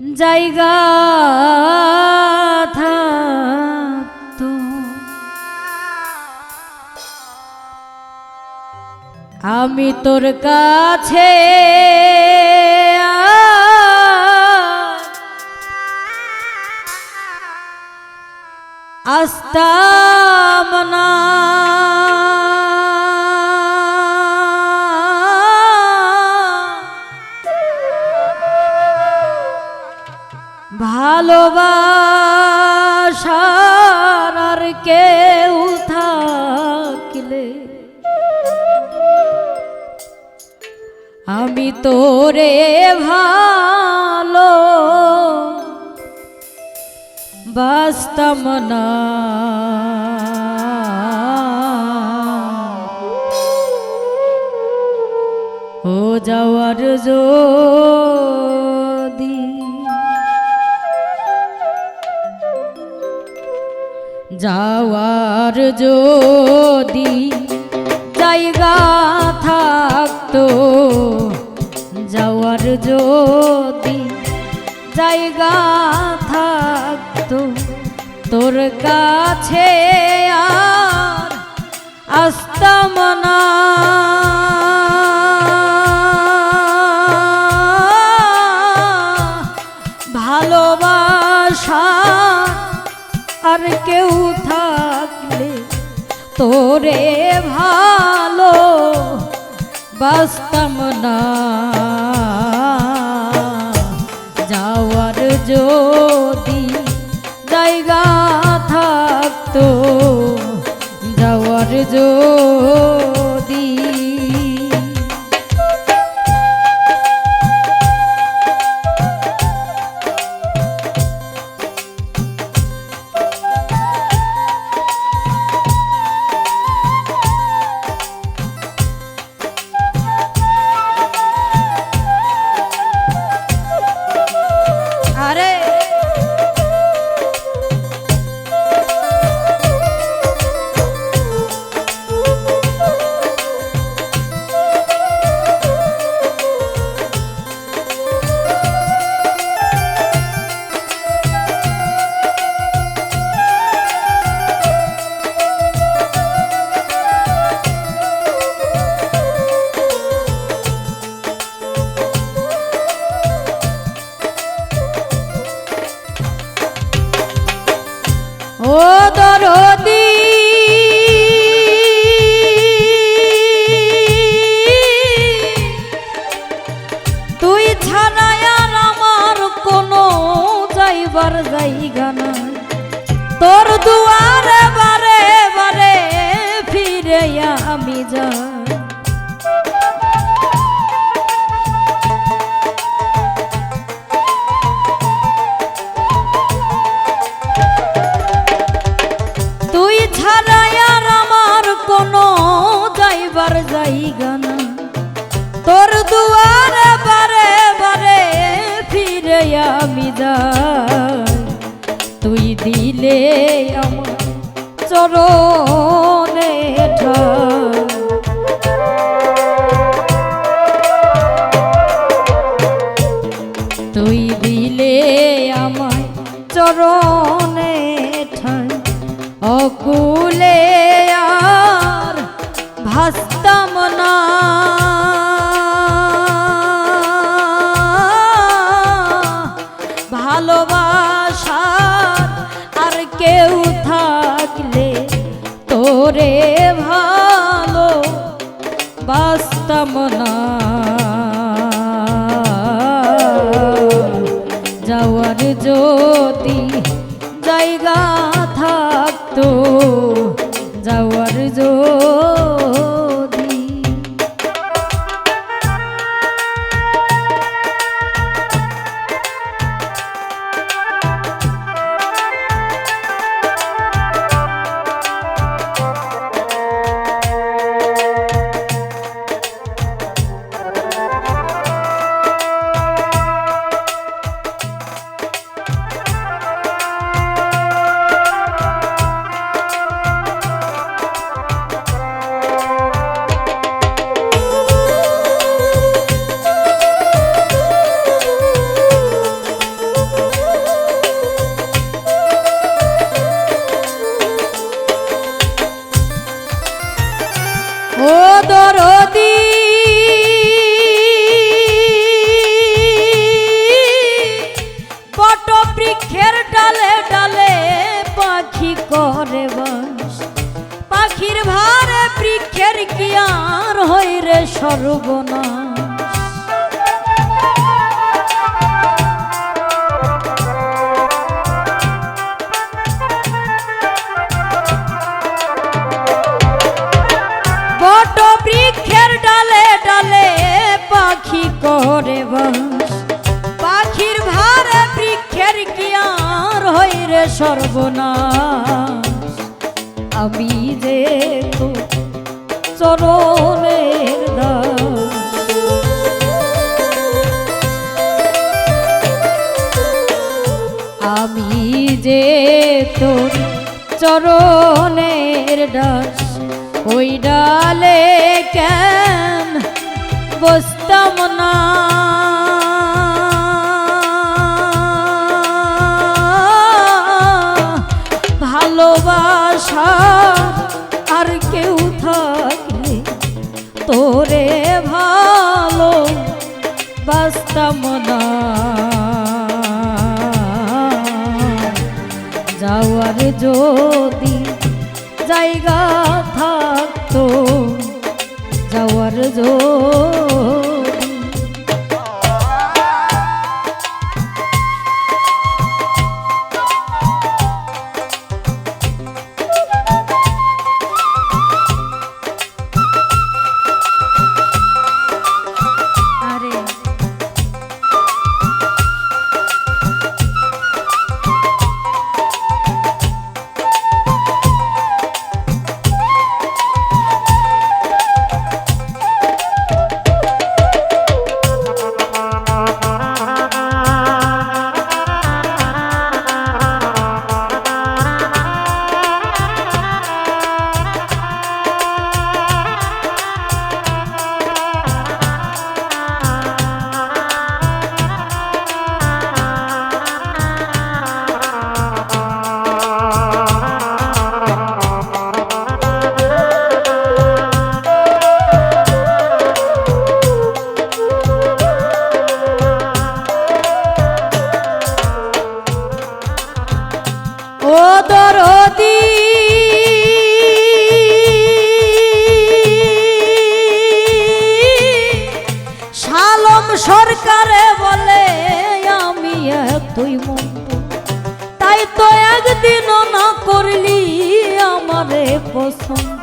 জায়গা থাকতো আমি তোর কাছে আসতাম না, ভালোবাসার আর কেউ থাকলে আমি তোরে ভালো বাসতাম না। ও যাওয়ার যদি যাওয়ার যদি জায়গা থাকতো, যাওয়ার যদি জায়গা থাকতো তোর কাছে আর আসতাম না। ভালোবাসা আর কেউ থাকলে তোরে ভালো বাসতাম না। যাওয়ার যদি জায়গা থাকতো, যাওয়ার যদি ও দরদি তুই ছাড়া আর আমার কোনো যাইবার জায়গা না। তোর দুয়ারে বারে বারে ফিরে আমি যাই। জায়গা না তোর দুয়ারে বারে বারে ফিরে আমি যাই। তুই দিলে আমার চরণে ঠাই, তুই দিলে আমায় চরণে ঠাই। অকুলে আর ভাসতাম না, ভালোবাসার আর কেউ থাকলে তোরে ভালো বাসতাম না। যাওয়ার যদি জায়গা থাকতো, যাওয়ার যদি করে বাস। পাখির ভারে বৃক্ষের কি আর হয় রে সর্বনাশ। বট বৃক্ষের ডালে ডালে পাখি করে বাস। পাখির ভারে বৃক্ষের কি আর হয় রে সর্বনাশ। আমি যে তো চরণের দাস, আমি যে তোর চরণের দাস। ওই ডালে কেন বসতাম না, ভালোবাসা আর কেউ থাকলে তোরে ভালো বাসতাম না। যাওয়ার যদি জায়গা থাকতো, যাওয়ার যদি ও দরদি শালম সরকারে বলে আমি এতই মন্দ, তাই তো একদিনও না করলি আমারে পছন্দ।